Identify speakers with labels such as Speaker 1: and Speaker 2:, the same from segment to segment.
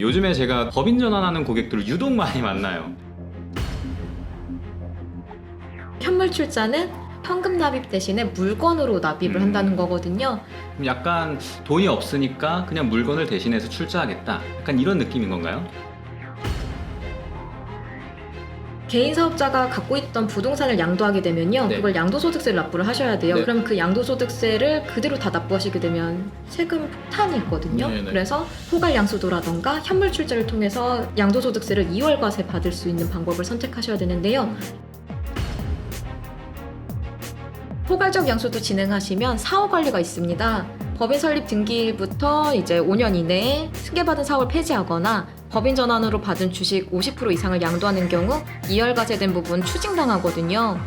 Speaker 1: 요즘에 제가 법인 전환하는 고객들을 유독 많이 만나요.
Speaker 2: 현물 출자는 현금 납입 대신에 물건으로 납입을 한다는 거거든요.
Speaker 1: 그럼 약간 돈이 없으니까 그냥 물건을 대신해서 출자하겠다. 약간 이런 느낌인 건가요?
Speaker 2: 개인 사업자가 갖고 있던 부동산을 양도하게 되면요.
Speaker 1: 네.
Speaker 2: 그걸 양도소득세를 납부를 하셔야 돼요.
Speaker 1: 네.
Speaker 2: 그럼 그 양도소득세를 그대로 다 납부하시게 되면 세금 폭탄이 있거든요.
Speaker 1: 네네.
Speaker 2: 그래서 포괄 양수도라던가 현물 출자를 통해서 양도소득세를 2월 과세 받을 수 있는 방법을 선택하셔야 되는데요. 포괄적 양수도 진행하시면 사후 관리가 있습니다. 법인 설립 등기일부터 이제 5년 이내에 승계받은 사업을 폐지하거나 법인 전환으로 받은 주식 50% 이상을 양도하는 경우 2월 과세된 부분 추징당하거든요.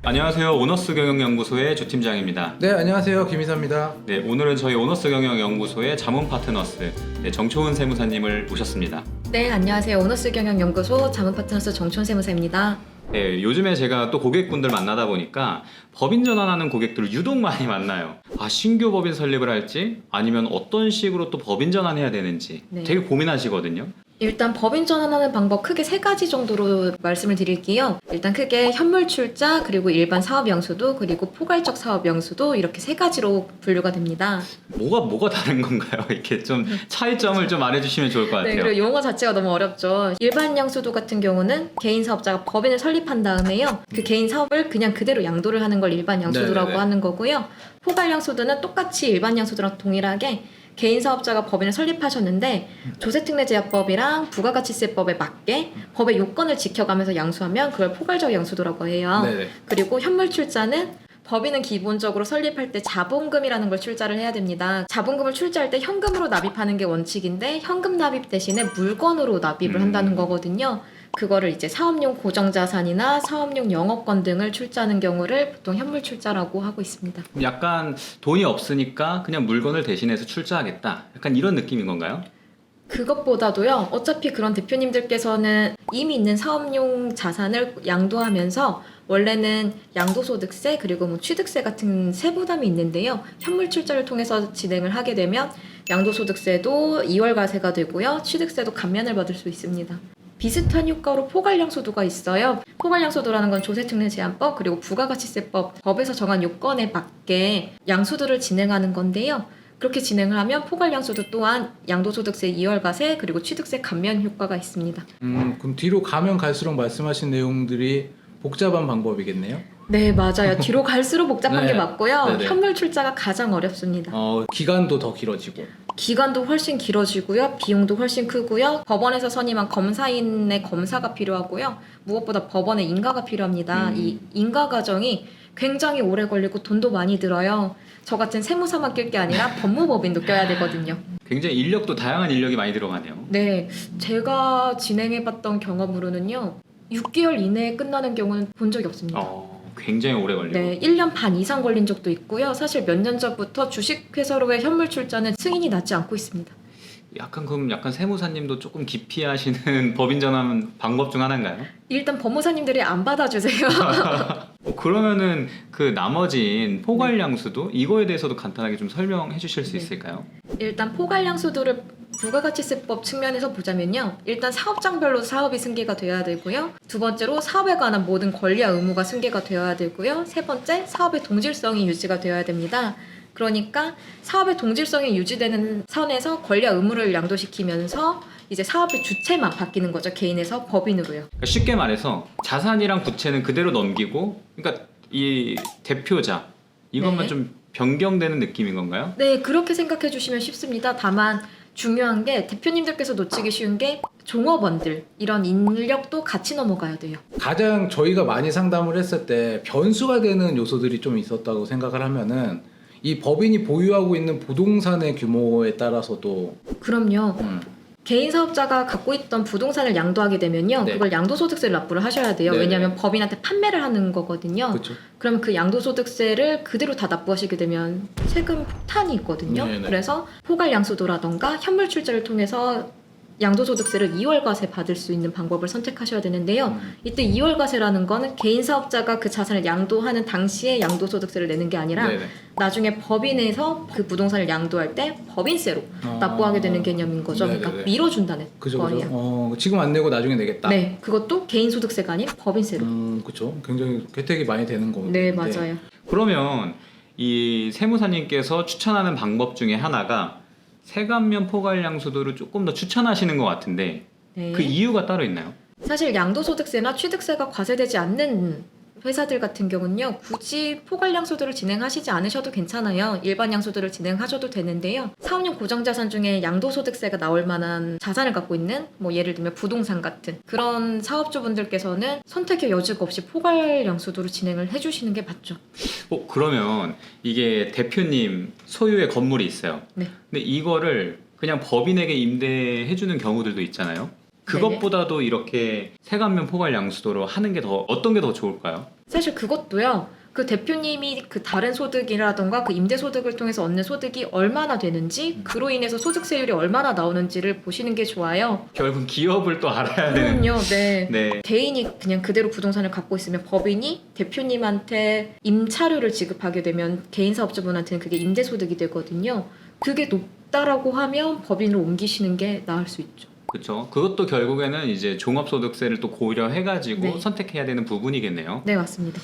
Speaker 1: 안녕하세요. 오너스 경영연구소의 조 팀장입니다.
Speaker 3: 네, 안녕하세요. 김이사입니다.
Speaker 1: 네, 오늘은 저희 오너스 경영연구소의 자문 파트너스 정초은 세무사님을 모셨습니다.
Speaker 2: 네, 안녕하세요. 오너스 경영연구소 자문파트너스 정촌 세무사입니다.
Speaker 1: 네, 요즘에 제가 또 고객분들 만나다 보니까 법인 전환하는 고객들을 유독 많이 만나요. 신규 법인 설립을 할지 아니면 어떤 식으로 또 법인 전환해야 되는지
Speaker 2: 네.
Speaker 1: 되게 고민하시거든요.
Speaker 2: 일단 법인 전환하는 방법 크게 3가지 정도로 말씀을 드릴게요. 일단 크게 현물 출자, 그리고 일반 사업 영수도, 그리고 포괄적 사업 영수도 이렇게 3가지로 분류가 됩니다.
Speaker 1: 뭐가 다른 건가요? 이렇게 좀 차이점을 좀 말해주시면 좋을 것 같아요.
Speaker 2: 네, 그리고 용어 자체가 너무 어렵죠. 일반 양수도 같은 경우는 개인 사업자가 법인을 설립한 다음에요. 그 개인 사업을 그냥 그대로 양도를 하는 걸 일반 양수도라고
Speaker 1: 네네네.
Speaker 2: 하는 거고요. 포괄 양수도는 똑같이 일반 양수도랑 동일하게 개인 사업자가 법인을 설립하셨는데 조세특례제약법이랑 부가가치세법에 맞게 법의 요건을 지켜가면서 양수하면 그걸 포괄적 양수도라고 해요.
Speaker 3: 네네.
Speaker 2: 그리고 현물 출자는 법인은 기본적으로 설립할 때 자본금이라는 걸 출자를 해야 됩니다. 자본금을 출자할 때 현금으로 납입하는 게 원칙인데 현금 납입 대신에 물건으로 납입을 한다는 거거든요. 그거를 이제 사업용 고정자산이나 사업용 영업권 등을 출자하는 경우를 보통 현물 출자라고 하고 있습니다.
Speaker 1: 약간 돈이 없으니까 그냥 물건을 대신해서 출자하겠다. 약간 이런 느낌인 건가요?
Speaker 2: 그것보다도요, 어차피 그런 대표님들께서는 이미 있는 사업용 자산을 양도하면서 원래는 양도소득세 그리고 뭐 취득세 같은 세부담이 있는데요. 현물 출자를 통해서 진행을 하게 되면 양도소득세도 2월 과세가 되고요. 취득세도 감면을 받을 수 있습니다. 비슷한 효과로 포괄양수도가 있어요. 포괄양수도라는 건 조세특례제한법 그리고 부가가치세법 법에서 정한 요건에 맞게 양수도를 진행하는 건데요. 그렇게 진행을 하면 포괄양수도 또한 양도소득세 2월 과세 그리고 취득세 감면 효과가 있습니다.
Speaker 3: 그럼 뒤로 가면 갈수록 말씀하신 내용들이 복잡한 방법이겠네요.
Speaker 2: 네, 맞아요. 뒤로 갈수록 복잡한
Speaker 3: 네.
Speaker 2: 게 맞고요.
Speaker 3: 네네.
Speaker 2: 현물 출자가 가장 어렵습니다.
Speaker 3: 기간도 더 길어지고.
Speaker 2: 기간도 훨씬 길어지고요. 비용도 훨씬 크고요. 법원에서 선임한 검사인의 검사가 필요하고요. 무엇보다 법원의 인가가 필요합니다. 이 인가 과정이 굉장히 오래 걸리고 돈도 많이 들어요. 저 같은 세무사만 낄 게 아니라 법무법인도 껴야 되거든요.
Speaker 1: 굉장히 인력도 다양한 인력이 많이 들어가네요.
Speaker 2: 네, 제가 진행해봤던 경험으로는요. 6개월 이내에 끝나는 경우는 본 적이 없습니다.
Speaker 1: 굉장히 오래 걸리고.
Speaker 2: 네, 1년 반 이상 걸린 적도 있고요. 사실 몇 년 전부터 주식회사로의 현물 출자는 승인이 나지 않고 있습니다.
Speaker 1: 약간 세무사님도 조금 기피하시는 법인 전환 방법 중 하나인가요?
Speaker 2: 일단 법무사님들이 안 받아주세요.
Speaker 1: 그러면은 그 나머진 포괄양수도 이거에 대해서도 간단하게 좀 설명해 주실 수
Speaker 2: 네.
Speaker 1: 있을까요?
Speaker 2: 일단 포괄양수도를 부가가치세법 측면에서 보자면요. 일단 사업장별로 사업이 승계가 돼야 되고요. 두 번째로 사업에 관한 모든 권리와 의무가 승계가 되어야 되고요. 세 번째, 사업의 동질성이 유지가 되어야 됩니다. 그러니까 사업의 동질성이 유지되는 선에서 권리와 의무를 양도시키면서 이제 사업의 주체만 바뀌는 거죠. 개인에서 법인으로요.
Speaker 1: 그러니까 쉽게 말해서 자산이랑 부채는 그대로 넘기고, 그러니까 이 대표자 이것만
Speaker 2: 네.
Speaker 1: 좀 변경되는 느낌인 건가요?
Speaker 2: 네, 그렇게 생각해 주시면 쉽습니다. 다만 중요한 게 대표님들께서 놓치기 쉬운 게 종업원들, 이런 인력도 같이 넘어가야 돼요.
Speaker 3: 가장 저희가 많이 상담을 했을 때 변수가 되는 요소들이 좀 있었다고 생각을 하면은 이 법인이 보유하고 있는 부동산의 규모에 따라서도
Speaker 2: 그럼요. 개인 사업자가 갖고 있던 부동산을 양도하게 되면요.
Speaker 3: 네.
Speaker 2: 그걸 양도소득세를 납부를 하셔야 돼요.
Speaker 3: 네네.
Speaker 2: 왜냐하면 법인한테 판매를 하는 거거든요.
Speaker 3: 그렇죠.
Speaker 2: 그럼 그 양도소득세를 그대로 다 납부하시게 되면 세금 폭탄이 있거든요.
Speaker 3: 네네.
Speaker 2: 그래서 포괄양수도라던가 현물 출자를 통해서 양도소득세를 2월과세 받을 수 있는 방법을 선택하셔야 되는데요. 이때 2월과세라는 거는 개인 사업자가 그 자산을 양도하는 당시에 양도소득세를 내는 게 아니라
Speaker 1: 네네.
Speaker 2: 나중에 법인에서 그 부동산을 양도할 때 법인세로 납부하게 되는 개념인 거죠.
Speaker 3: 네네네.
Speaker 2: 그러니까 밀어준다는
Speaker 3: 그죠,
Speaker 2: 거예요.
Speaker 3: 그죠. 지금 안 내고 나중에 내겠다.
Speaker 2: 네, 그것도 개인 소득세가 아닌 법인세로.
Speaker 3: 그렇죠. 굉장히 혜택이 많이 되는 거고.
Speaker 2: 네, 맞아요.
Speaker 1: 그러면 이 세무사님께서 추천하는 방법 중에 하나가 세감면 포괄양수도를 조금 더 추천하시는 것 같은데
Speaker 2: 네.
Speaker 1: 그 이유가 따로 있나요?
Speaker 2: 사실 양도소득세나 취득세가 과세되지 않는 회사들 같은 경우는요, 굳이 포괄양수도를 진행하시지 않으셔도 괜찮아요. 일반 양수도를 진행하셔도 되는데요. 사업용 고정자산 중에 양도소득세가 나올 만한 자산을 갖고 있는, 뭐 예를 들면 부동산 같은 그런 사업주분들께서는 선택의 여지가 없이 포괄양수도를 진행을 해주시는 게 맞죠.
Speaker 1: 그러면 이게 대표님 소유의 건물이 있어요.
Speaker 2: 네.
Speaker 1: 근데 이거를 그냥 법인에게 임대해주는 경우들도 있잖아요. 그것보다도 이렇게 세감면 포괄양수도로 하는 게 어떤 게 더 좋을까요?
Speaker 2: 사실 그것도요. 그 대표님이 그 다른 소득이라던가 그 임대 소득을 통해서 얻는 소득이 얼마나 되는지, 그로 인해서 소득세율이 얼마나 나오는지를 보시는 게 좋아요.
Speaker 1: 결국 기업을 또 알아야 되는.
Speaker 2: 그럼요. 네.
Speaker 1: 네.
Speaker 2: 개인이 그냥 그대로 부동산을 갖고 있으면 법인이 대표님한테 임차료를 지급하게 되면 개인 사업자분한테는 그게 임대 소득이 되거든요. 그게 높다라고 하면 법인으로 옮기시는 게 나을 수 있죠.
Speaker 1: 그렇죠. 그것도 결국에는 이제 종합소득세를 또 고려해가지고
Speaker 2: 네.
Speaker 1: 선택해야 되는 부분이겠네요.
Speaker 2: 네, 맞습니다.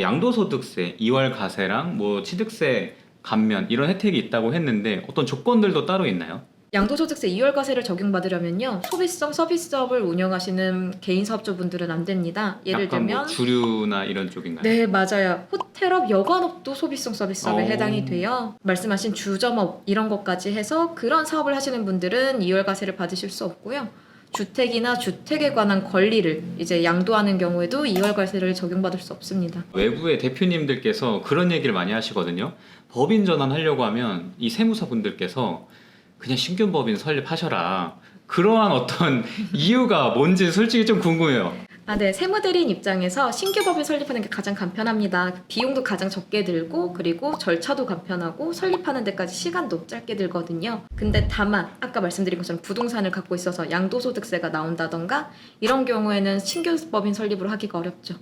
Speaker 1: 양도소득세, 2월 과세랑 뭐 취득세 감면 이런 혜택이 있다고 했는데 어떤 조건들도 따로 있나요?
Speaker 2: 양도소득세 2월과세를 적용받으려면요, 소비성 서비스업을 운영하시는 개인 사업자분들은 안 됩니다. 예를
Speaker 1: 약간
Speaker 2: 들면
Speaker 1: 뭐 주류나 이런 쪽인가요?
Speaker 2: 네, 맞아요. 호텔업, 여관업도 소비성 서비스업에
Speaker 1: 오.
Speaker 2: 해당이 돼요. 말씀하신 주점업 이런 것까지 해서 그런 사업을 하시는 분들은 2월과세를 받으실 수 없고요. 주택이나 주택에 관한 권리를 이제 양도하는 경우에도 2월과세를 적용받을 수 없습니다.
Speaker 1: 외부의 대표님들께서 그런 얘기를 많이 하시거든요. 법인 전환하려고 하면 이 세무사 분들께서 그냥 신규 법인 설립하셔라. 그러한 어떤 이유가 뭔지 솔직히 좀 궁금해요.
Speaker 2: 네. 세무대리인 입장에서 신규 법인 설립하는 게 가장 간편합니다. 비용도 가장 적게 들고, 그리고 절차도 간편하고, 설립하는 데까지 시간도 짧게 들거든요. 근데 다만 아까 말씀드린 것처럼 부동산을 갖고 있어서 양도소득세가 나온다던가 이런 경우에는 신규 법인 설립을 하기가 어렵죠.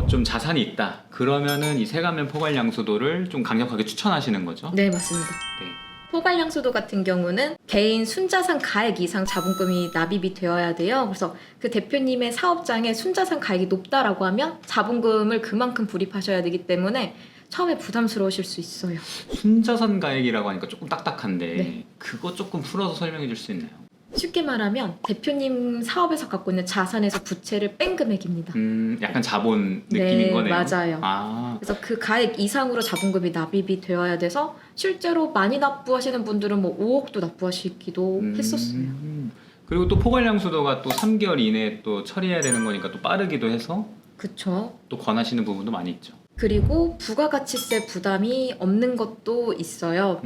Speaker 1: 좀 자산이 있다. 그러면은 이 세감면 포괄양수도를 좀 강력하게 추천하시는 거죠?
Speaker 2: 네, 맞습니다.
Speaker 1: 네.
Speaker 2: 포괄양수도 같은 경우는 개인 순자산 가액 이상 자본금이 납입이 되어야 돼요. 그래서 그 대표님의 사업장에 순자산 가액이 높다라고 하면 자본금을 그만큼 불입하셔야 되기 때문에 처음에 부담스러우실 수 있어요.
Speaker 1: 순자산 가액이라고 하니까 조금 딱딱한데
Speaker 2: 네.
Speaker 1: 그거 조금 풀어서 설명해 줄 수 있나요?
Speaker 2: 쉽게 말하면 대표님 사업에서 갖고 있는 자산에서 부채를 뺀 금액입니다.
Speaker 1: 약간 자본 느낌인
Speaker 2: 네,
Speaker 1: 거네요.
Speaker 2: 맞아요.
Speaker 1: 아,
Speaker 2: 그래서 그 가액 이상으로 자본금이 납입이 되어야 돼서 실제로 많이 납부하시는 분들은 뭐 5억도 납부하시기도 했었어요.
Speaker 1: 그리고 또 포괄양수도가 또 3개월 이내에 또 처리해야 되는 거니까 또 빠르기도 해서
Speaker 2: 그쵸.
Speaker 1: 또 권하시는 부분도 많이 있죠.
Speaker 2: 그리고 부가가치세 부담이 없는 것도 있어요.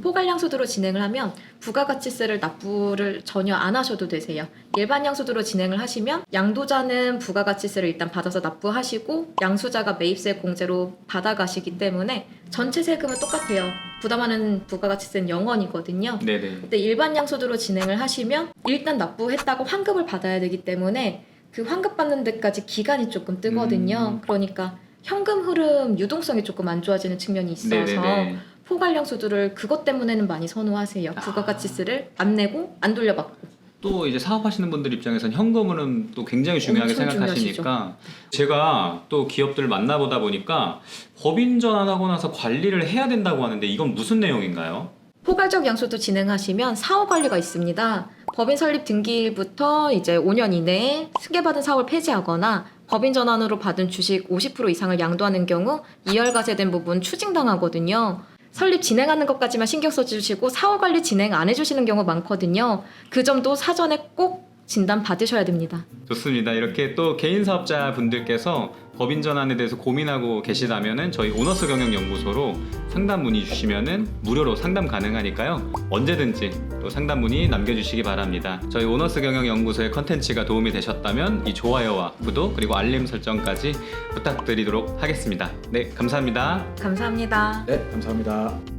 Speaker 2: 포괄양수도로 진행을 하면 부가가치세를 납부를 전혀 안 하셔도 되세요. 일반 양수도로 진행을 하시면 양도자는 부가가치세를 일단 받아서 납부하시고 양수자가 매입세 공제로 받아가시기 때문에 전체 세금은 똑같아요. 부담하는 부가가치세는 0원이거든요.
Speaker 1: 네네.
Speaker 2: 근데 일반 양수도로 진행을 하시면 일단 납부했다고 환급을 받아야 되기 때문에 그 환급 받는 데까지 기간이 조금 뜨거든요. 그러니까 현금 흐름 유동성이 조금 안 좋아지는 측면이 있어서
Speaker 1: 네네네.
Speaker 2: 포괄양수도를 그것 때문에는 많이 선호하세요. 부가가치세를 안 내고 안 돌려받고.
Speaker 1: 또 이제 사업하시는 분들 입장에서는 현금은 또 굉장히 중요하게
Speaker 2: 엄청
Speaker 1: 생각하시니까 제가 또 기업들을 만나보다 보니까 법인 전환하고 나서 관리를 해야 된다고 하는데 이건 무슨 내용인가요?
Speaker 2: 포괄적 양수도 진행하시면 사후 관리가 있습니다. 법인 설립 등기일부터 이제 5년 이내에 승계받은 사업을 폐지하거나 법인 전환으로 받은 주식 50% 이상을 양도하는 경우 2월과세된 부분 추징당하거든요. 설립 진행하는 것까지만 신경 써주시고 사후 관리 진행 안 해주시는 경우 많거든요. 그 점도 사전에 꼭 진단 받으셔야 됩니다.
Speaker 1: 좋습니다. 이렇게 또 개인 사업자 분들께서 법인 전환에 대해서 고민하고 계시다면은 저희 오너스 경영연구소로 상담 문의 주시면은 무료로 상담 가능하니까요. 언제든지 또 상담 문의 남겨주시기 바랍니다. 저희 오너스 경영연구소의 컨텐츠가 도움이 되셨다면 이 좋아요와 구독 그리고 알림 설정까지 부탁드리도록 하겠습니다. 네, 감사합니다.
Speaker 2: 감사합니다.
Speaker 3: 네, 감사합니다.